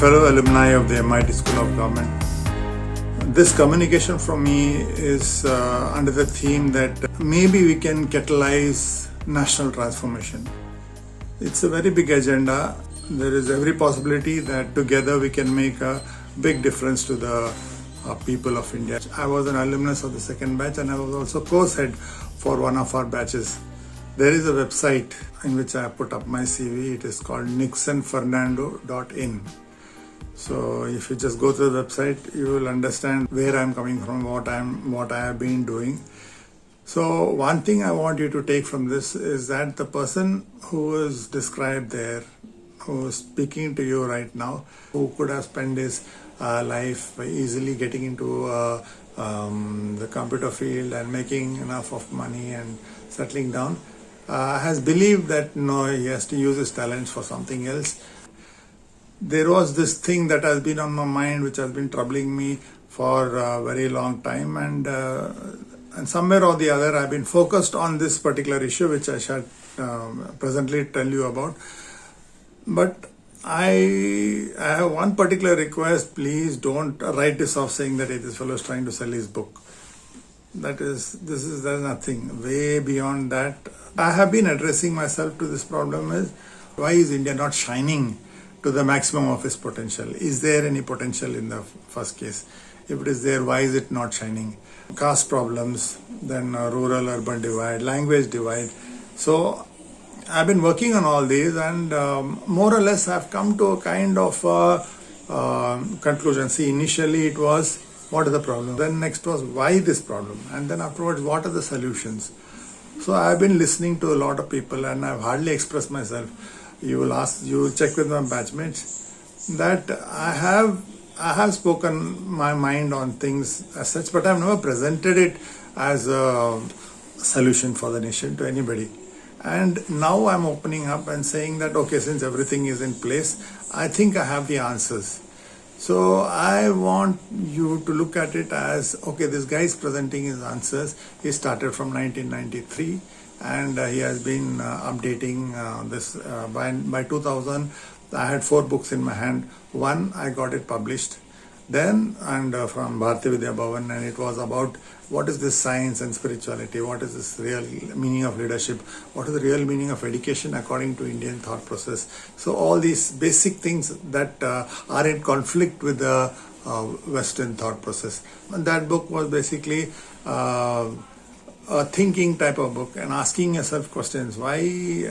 fellow alumni of the MIT School of Government. This communication from me is under the theme that maybe we can catalyze national transformation. It's a very big agenda. There is every possibility that together we can make a big difference to the people of India. I was an alumnus of the second batch and I was also course head for one of our batches. There is a website in which I put up my CV. It is called nixonfernando.in. So if you just go to the website, you will understand where I'm coming from, what I have been doing. So one thing I want you to take from this is that the person who is described there, who is speaking to you right now, who could have spent his life easily getting into the computer field and making enough of money and settling down, has believed that no, he has to use his talents for something else. There was this thing that has been on my mind, which has been troubling me for a very long time, and somewhere or the other I've been focused on this particular issue, which I shall presently tell you about. But I have one particular request: please don't write this off saying that this fellow is trying to sell his book. There's nothing way beyond that. I have been addressing myself to this problem: is why is India not shining to the maximum of its potential? Is there any potential in the first case? If it is there, why is it not shining? Caste problems, then rural-urban divide, language divide. So I've been working on all these, and more or less I've come to a kind of conclusion. See, initially it was, what is the problem? Then next was, why this problem? And then afterwards, what are the solutions? So I've been listening to a lot of people, and I've hardly expressed myself. You will check with my batchmates that I have spoken my mind on things as such, but I've never presented it as a solution for the nation to anybody. And now I'm opening up and saying that, okay, since everything is in place, I think I have the answers. So I want you to look at it as, okay, this guy is presenting his answers. He started from 1993 and he has been updating this. By 2000, I had 4 books in my hand. One, I got it published. Then, from Bharatiya Vidya Bhavan, and it was about what is this science and spirituality, what is this real meaning of leadership, what is the real meaning of education according to Indian thought process. So all these basic things that are in conflict with the Western thought process. And that book was basically a thinking type of book, and asking yourself questions. Why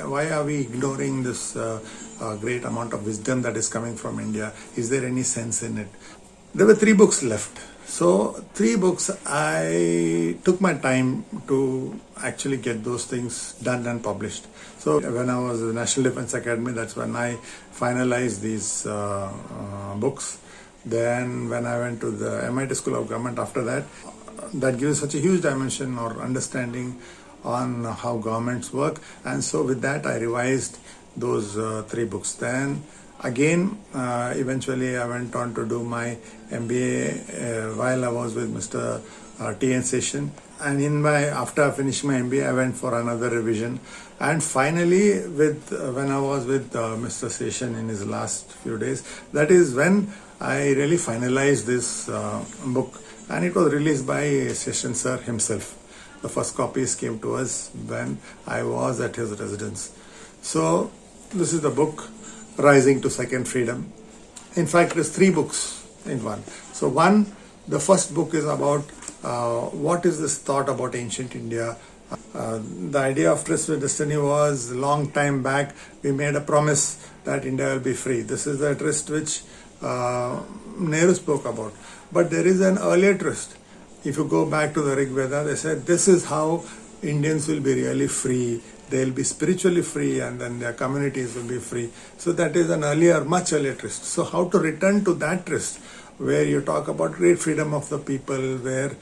are we ignoring this great amount of wisdom that is coming from India? Is there any sense in it? There were 3 books left. So 3 books, I took my time to actually get those things done and published. So when I was at the National Defence Academy, that's when I finalized these books. Then when I went to the MIT School of Government after that, that gives such a huge dimension or understanding on how governments work. And so with that, I revised those 3 books. Then again, eventually I went on to do my MBA while I was with Mr. T.N. Seshan. And after I finished my MBA, I went for another revision. And finally, when I was with Mr. Seshan in his last few days, that is when I really finalized this book. And it was released by Seshan sir himself. The first copies came to us when I was at his residence. So this is the book, Rising to Second Freedom. In fact, there's 3 books in one. So the first book is about what is this thought about ancient India. The idea of Tryst with Destiny was, a long time back, we made a promise that India will be free. This is the tryst which Nehru spoke about. But there is an earlier tryst. If you go back to the Rig Veda, they said this is how Indians will be really free. They'll be spiritually free, and then their communities will be free. So that is an earlier, much earlier tryst. So how to return to that tryst, where you talk about great freedom of the people, where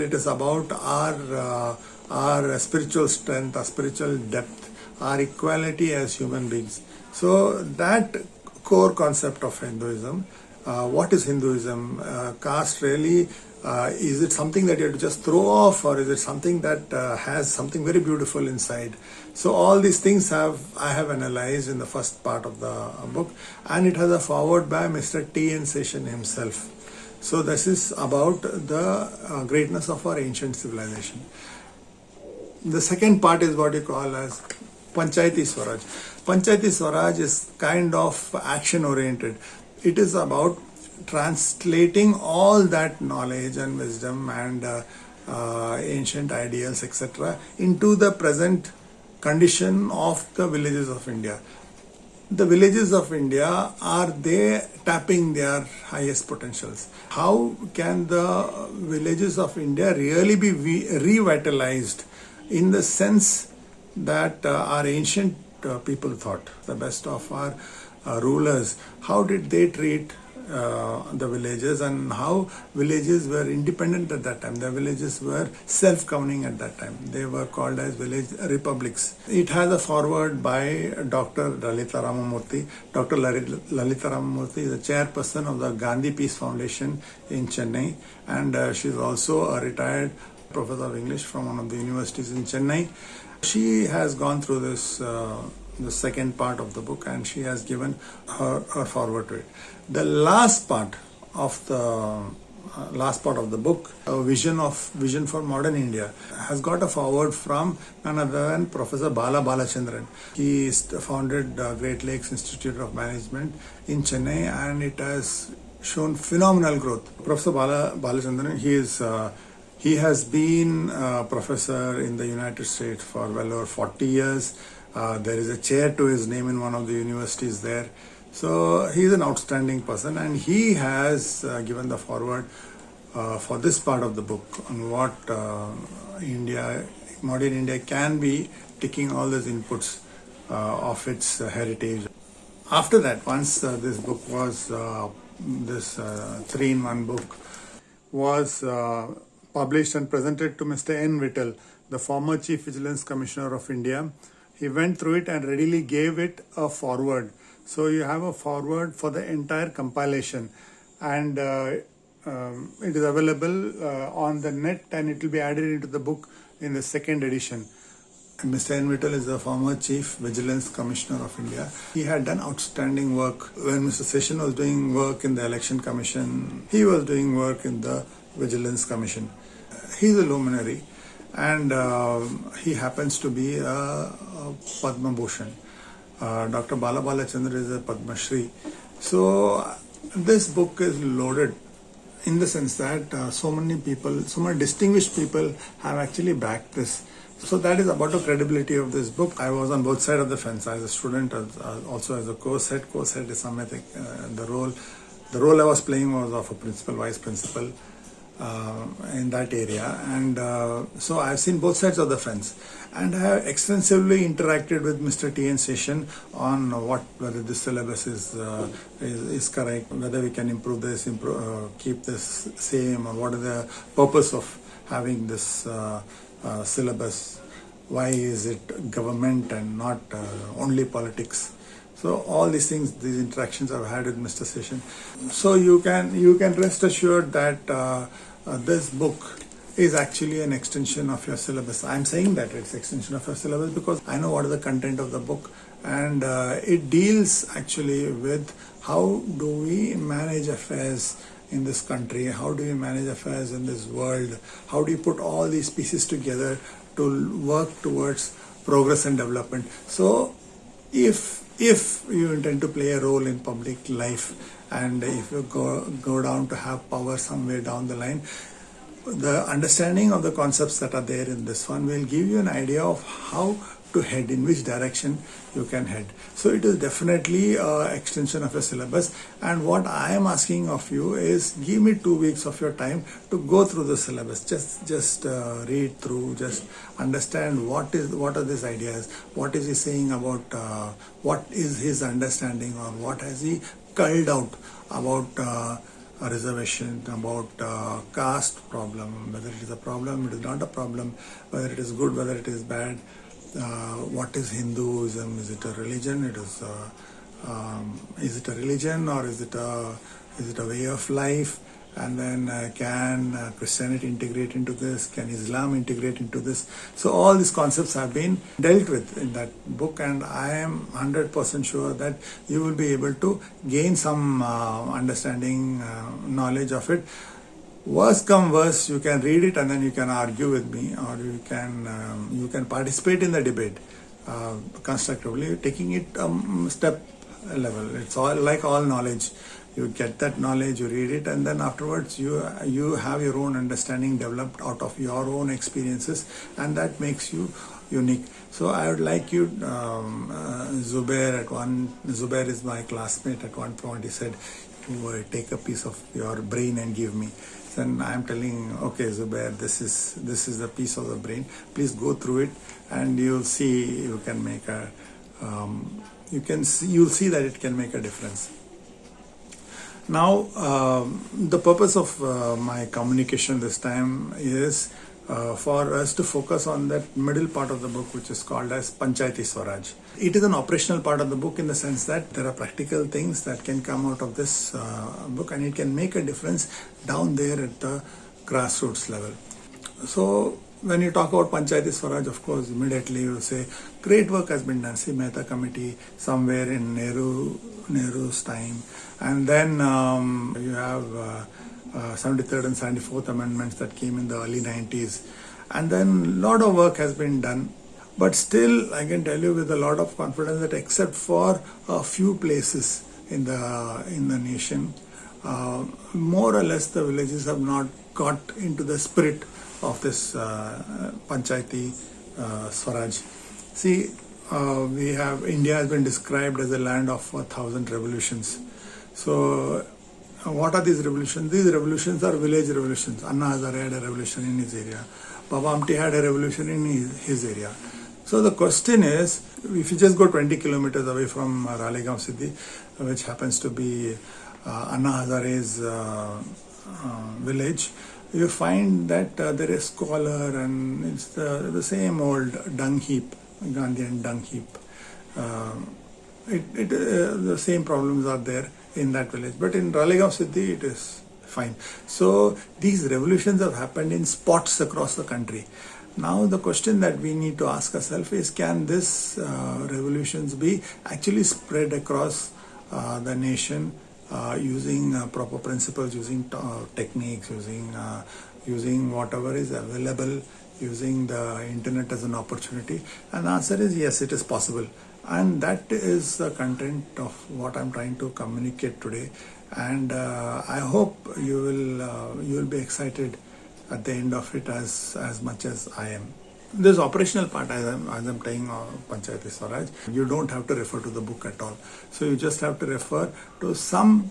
it is about our spiritual strength, our spiritual depth, our equality as human beings. So that core concept of Hinduism. What is Hinduism? Caste really Is it something that you have to just throw off, or is it something that has something very beautiful inside? So all these things I have analyzed in the first part of the book, and it has a foreword by Mr. T.N. Seshan himself. So this is about the greatness of our ancient civilization. The second part is what you call as Panchayati Swaraj. Panchayati Swaraj is kind of action oriented. It is about translating all that knowledge and wisdom and ancient ideals, etc., into the present condition of the villages of India. The villages of India, are they tapping their highest potentials? How can the villages of India really be revitalized in the sense that our ancient people thought? The best of our rulers, how did they treat the villages, and how villages were independent at that time? The villages were self-governing at that time. They were called as village republics. It has a foreword by Dr. Lalita Ramamurthy. Dr. Lalita Ramamurthy is the chairperson of the Gandhi Peace Foundation in Chennai, and she is also a retired professor of English from one of the universities in Chennai. She has gone through this the second part of the book, and she has given her foreword to it. The last part of the book, Vision for Modern India, has got a foreword from none other than Professor Bala Balachandran. He founded Great Lakes Institute of Management in Chennai, and it has shown phenomenal growth. Professor Bala Balachandran, he has been a professor in the United States for well over 40 years. There is a chair to his name in one of the universities there. So he is an outstanding person, and he has given the foreword for this part of the book on what modern India can be, taking all those inputs of its heritage. After that, once this book was, this 3-in-1 book was published and presented to Mr. N. Vittal, the former Chief Vigilance Commissioner of India, he went through it and readily gave it a foreword. So you have a foreword for the entire compilation, and it is available on the net, and it will be added into the book in the second edition. Mr. N. Vittal is the former Chief Vigilance Commissioner of India. He had done outstanding work. When Mr. Seshan was doing work in the Election Commission, he was doing work in the Vigilance Commission. He is a luminary, and he happens to be a Padma Bhushan. Dr. Bala Balachandran is a Padma Shri. So this book is loaded in the sense that so many distinguished people have actually backed this. So that is about the credibility of this book. I was on both sides of the fence as a student, also as a co-head. Co-head is something, the role I was playing was of a principal, vice principal in that area, and so I've seen both sides of the fence, and I have extensively interacted with Mr. T.N. Seshan on whether this syllabus is correct, whether we can improve this, keep this same, or what is the purpose of having this syllabus. Why is it government and not only politics? So all these things, these interactions I've had with Mr. Seshan. So you can rest assured that this book is actually an extension of your syllabus. I'm saying that it's extension of your syllabus because I know what is the content of the book, and it deals actually with how do we manage affairs in this country, how do we manage affairs in this world, how do you put all these pieces together to work towards progress and development. So if you intend to play a role in public life, and if you go down to have power somewhere down the line, the understanding of the concepts that are there in this one will give you an idea of how to head, in which direction you can head. So it is definitely an extension of your syllabus, and what I am asking of you is give me 2 weeks of your time to go through the syllabus. Just read through, just understand what are these ideas, what is he saying about, what is his understanding, or what has he culled out about a reservation, about caste problem, whether it is a problem, it is not a problem, whether it is good, whether it is bad. What is Hinduism? Is it a religion? Is it a religion, or is it a way of life? and then can Christianity integrate into this, can Islam integrate into this. So all these concepts have been dealt with in that book, and I am 100% sure that you will be able to gain some understanding, knowledge of it. Worst come worst, you can read it and then you can argue with me, or you can participate in the debate constructively, taking it step level. It's all like all knowledge. You get that knowledge, you read it, and then afterwards you have your own understanding developed out of your own experiences, and that makes you unique. So I would like you, Zubair is my classmate. At one point he said, "You take a piece of your brain and give me." Then I'm telling, okay, Zubair, this is the piece of the brain. Please go through it, and you'll see you can make a you'll see that it can make a difference. Now, the purpose of my communication this time is for us to focus on that middle part of the book, which is called as Panchayati Swaraj. It is an operational part of the book in the sense that there are practical things that can come out of this book, and it can make a difference down there at the grassroots level. So when you talk about Panchayati Swaraj, of course, immediately you say, great work has been done. See, Mehta Committee somewhere in Nehru's time. And then you have 73rd and 74th amendments that came in the early 90s. And then a lot of work has been done. But still, I can tell you with a lot of confidence that except for a few places in the nation, more or less the villages have not got into the spirit of this Panchayati Swaraj. See, India has been described as a land of 1,000 revolutions. So what are these revolutions? These revolutions are village revolutions. Anna Hazare had a revolution in his area. Baba Amte had a revolution in his area. So the question is, if you just go 20 kilometers away from Ralegaon Siddhi, which happens to be Anna Hazare's village, you find that there is squalor, and it's the same old dung heap, Gandhian dung heap. The same problems are there in that village, but in Ralegaon Siddhi it is fine. So these revolutions have happened in spots across the country. Now the question that we need to ask ourselves is, can this revolutions be actually spread across the nation using proper principles, using techniques, using whatever is available, using the internet as an opportunity? And the answer is yes, it is possible. And that is the content of what I'm trying to communicate today. And I hope you will be excited at the end of it as much as I am. This operational part, as I'm telling Panchayati Swaraj, you don't have to refer to the book at all. So you just have to refer to some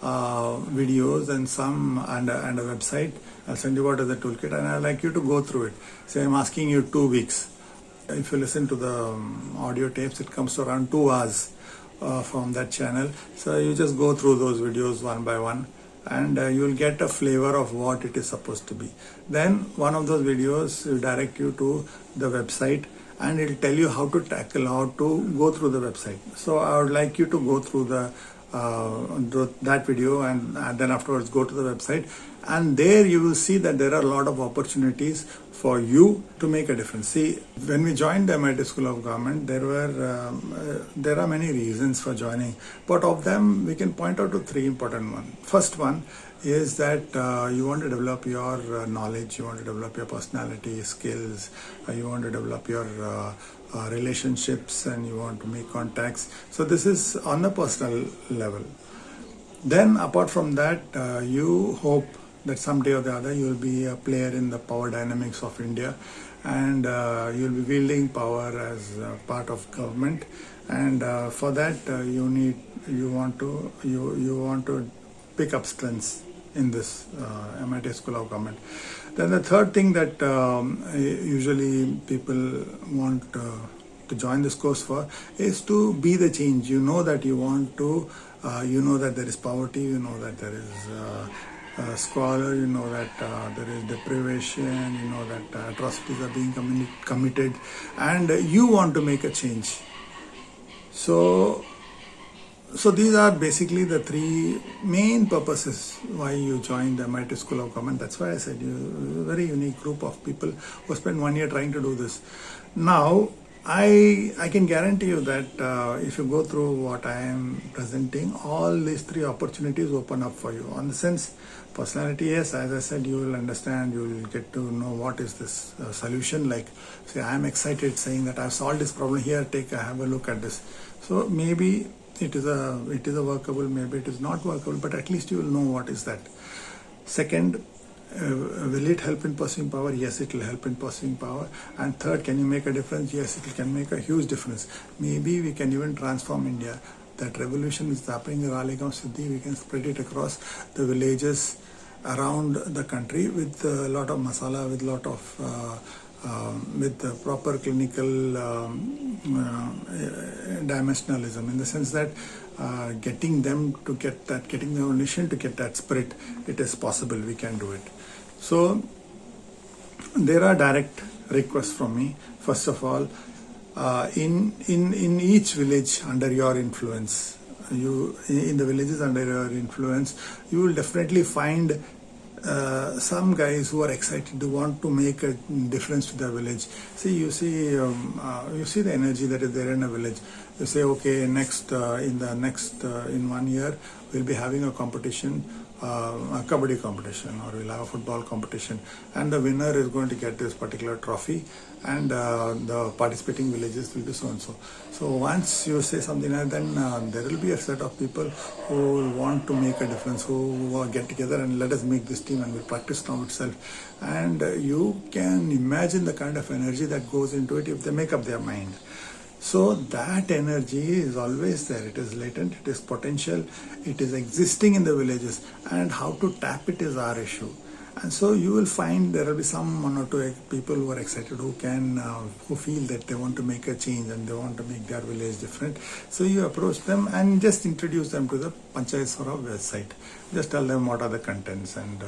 videos and a website. I'll send you what is the toolkit, and I'd like you to go through it. Say I'm asking you 2 weeks. If you listen to the audio tapes, it comes to around 2 hours from that channel. So you just go through those videos one by one, and you'll get a flavor of what it is supposed to be. Then one of those videos will direct you to the website, and it'll tell you how to go through the website. So I would like you to go through that video, and then afterwards go to the website, and there you will see that there are a lot of opportunities for you to make a difference. See, when we joined the MIT School of Government, there are many reasons for joining, but of them we can point out to 3 important ones. First one is that you want to develop your knowledge, you want to develop your personality, skills, you want to develop your relationships, and you want to make contacts. So this is on a personal level. Then apart from that, you hope that someday or the other you will be a player in the power dynamics of India, and you will be wielding power as part of government, and for that you want to pick up strengths in this MIT School of Government. Then the third thing that usually people want to join this course for is to be the change. You know that you want to, you know that there is poverty, you know that there is squalor, you know that there is deprivation, you know that atrocities are being committed, and you want to make a change. So So these are basically the three main purposes why you joined the MIT School of Government. That's why I said you're a very unique group of people who spent 1 year trying to do this. Now, I can guarantee you that if you go through what I am presenting, all these three opportunities open up for you. On the sense, personality, yes, as I said, you will understand, you will get to know what is this solution. Like, say, I am excited saying that I've solved this problem here, have a look at this. So maybe it is a workable, maybe it is not workable, but at least you will know what is that. Second, will it help in pursuing power? Yes, it will help in pursuing power. And third, can you make a difference? Yes, it can make a huge difference. Maybe we can even transform India. That revolution is happening in Ralegaon Siddhi. We can spread it across the villages around the country with a lot of masala, with a lot of with the proper clinical dimensionalism, in the sense that getting them to get that, getting the nation to get that spirit, it is possible, we can do it. So there are direct requests from me. First of all, in each village under your influence, in the villages under your influence, you will definitely find some guys who are excited to want to make a difference to their village. See, you see the energy that is there in a village. You say, okay, in 1 year we'll be having a competition, a kabaddi competition, or we'll have a football competition, and the winner is going to get this particular trophy, and the participating villages will be so and so. So once you say something like that, then there will be a set of people who will want to make a difference, who get together and let us make this team, and we'll practice now itself. And you can imagine the kind of energy that goes into it if they make up their mind. So that energy is always there. It is latent, it is potential, it is existing in the villages, and how to tap it is our issue. And so you will find there will be some 1 or 2 people who are excited, who feel that they want to make a change and they want to make their village different. So you approach them and just introduce them to the Panchayat Swaraj website. Just tell them what are the contents and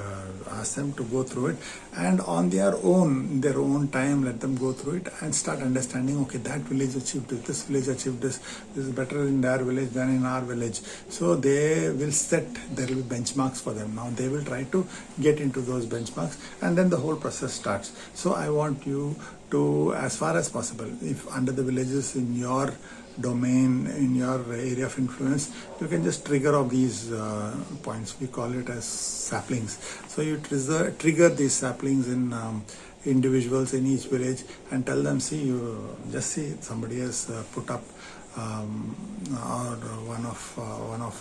ask them to go through it, and on their own time, let them go through it and start understanding, okay, that village achieved this village achieved this is better in their village than in our village. So they will there will be benchmarks for them. Now they will try to get into those benchmarks, and then the whole process starts. So I want you to, as far as possible, if under the villages in your domain, in your area of influence, you can just trigger off these points. We call it as saplings. So you trigger these saplings in individuals in each village and tell them, you just see somebody has put up, or one of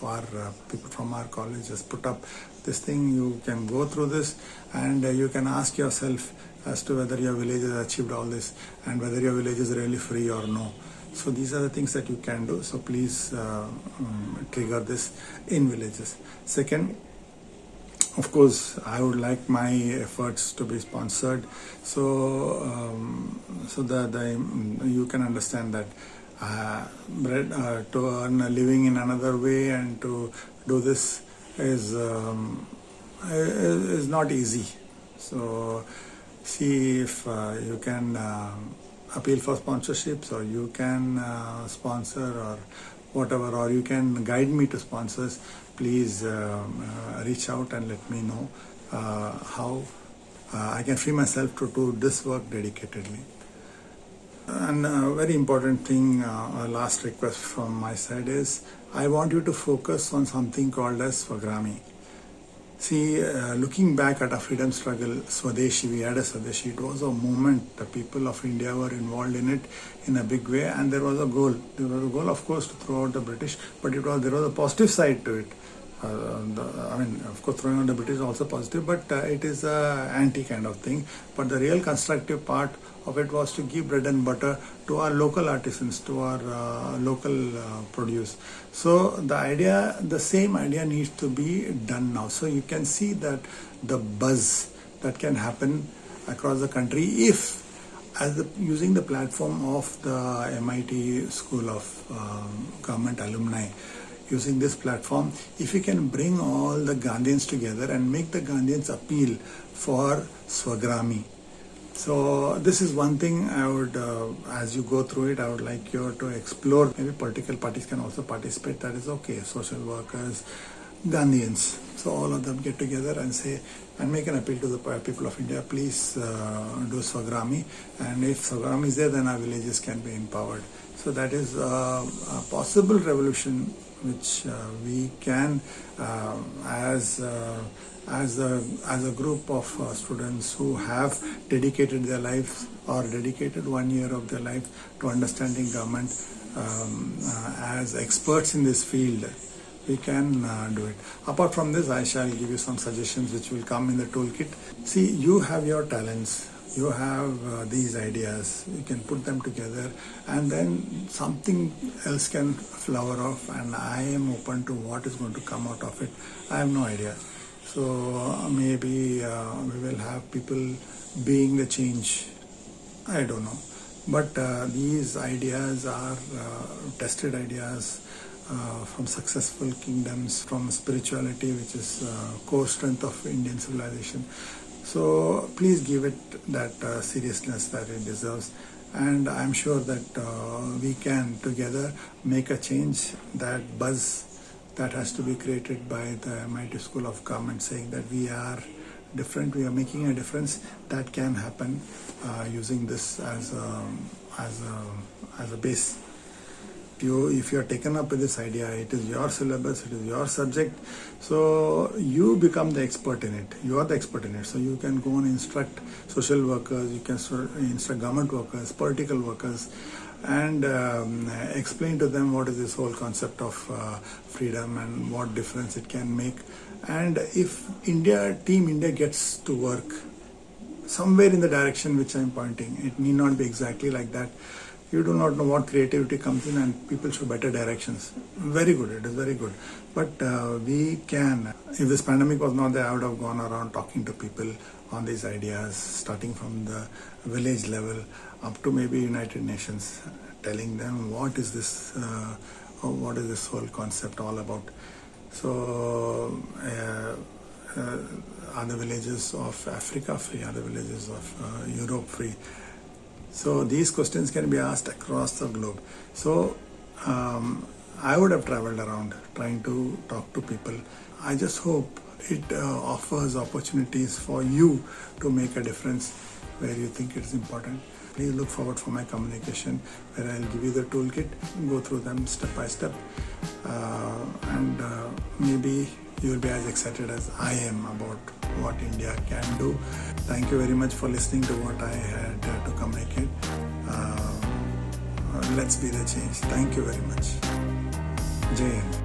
our people from our college has put up this thing. You can go through this and you can ask yourself as to whether your village has achieved all this and whether your village is really free or no. So these are the things that you can do. So please trigger this in villages. Second, of course, I would like my efforts to be sponsored, so that you can understand that to earn a living in another way and to do this is not easy. So see if you can appeal for sponsorships, or you can sponsor, or whatever, or you can guide me to sponsors. Please reach out and let me know how I can free myself to do this work dedicatedly. And a very important thing, a last request from my side is, I want you to focus on something called as Swagrami. See, looking back at our freedom struggle, Swadeshi, we had a Swadeshi. It was a movement. The people of India were involved in it in a big way, and there was a goal. There was a goal, of course, to throw out the British, but there was a positive side to it. Of course, throwing out the British is also positive, but it is a anti kind of thing. But the real constructive part of it was to give bread and butter to our local artisans, to our local produce. So the same idea needs to be done now. So you can see that the buzz that can happen across the country if, using the platform of the MIT School of Government alumni, using this platform, if we can bring all the Gandhians together and make the Gandhians appeal for Swagrami, So this is one thing I would, as you go through it, I would like you to explore. Maybe political parties can also participate. That is okay. Social workers, Gandhians. So all of them get together and say and make an appeal to the people of India. Please do Swagrami, and if Swagrami is there, then our villages can be empowered. So that is a possible revolution which we can, as a group of students who have dedicated their lives or dedicated 1 year of their life to understanding government, as experts in this field, we can do it. Apart from this, I shall give you some suggestions which will come in the toolkit. See, you have your talents, you have these ideas, you can put them together and then something else can flower off, and I am open to what is going to come out of it. I have no idea. So maybe we will have people being the change. I don't know. But these ideas are tested ideas from successful kingdoms, from spirituality, which is core strength of Indian civilization. So please give it that seriousness that it deserves. And I'm sure that we can together make a change. That buzz that has to be created by the MIT School of Government, saying that we are different, we are making a difference, that can happen using this as a base. If you are taken up with this idea, it is your syllabus, it is your subject, so you become the expert in it. You are the expert in it, so you can go and instruct social workers, you can instruct government workers, political workers, and explain to them what is this whole concept of freedom and what difference it can make. And if Team India gets to work somewhere in the direction which I am pointing, it need not be exactly like that. You do not know what creativity comes in, and people show better directions. Very good, it is very good. But we can, if this pandemic was not there, I would have gone around talking to people on these ideas, starting from the village level up to maybe United Nations, telling them what is this whole concept all about. So are the villages of Africa free? Are the villages of Europe free? So these questions can be asked across the globe. So I would have traveled around trying to talk to people. I just hope it offers opportunities for you to make a difference where you think it's important. Please look forward for my communication, where I'll give you the toolkit, go through them step by step, and maybe you will be as excited as I am about what India can do. Thank you very much for listening to what I had to communicate. Let's be the change. Thank you very much. Jai Hind.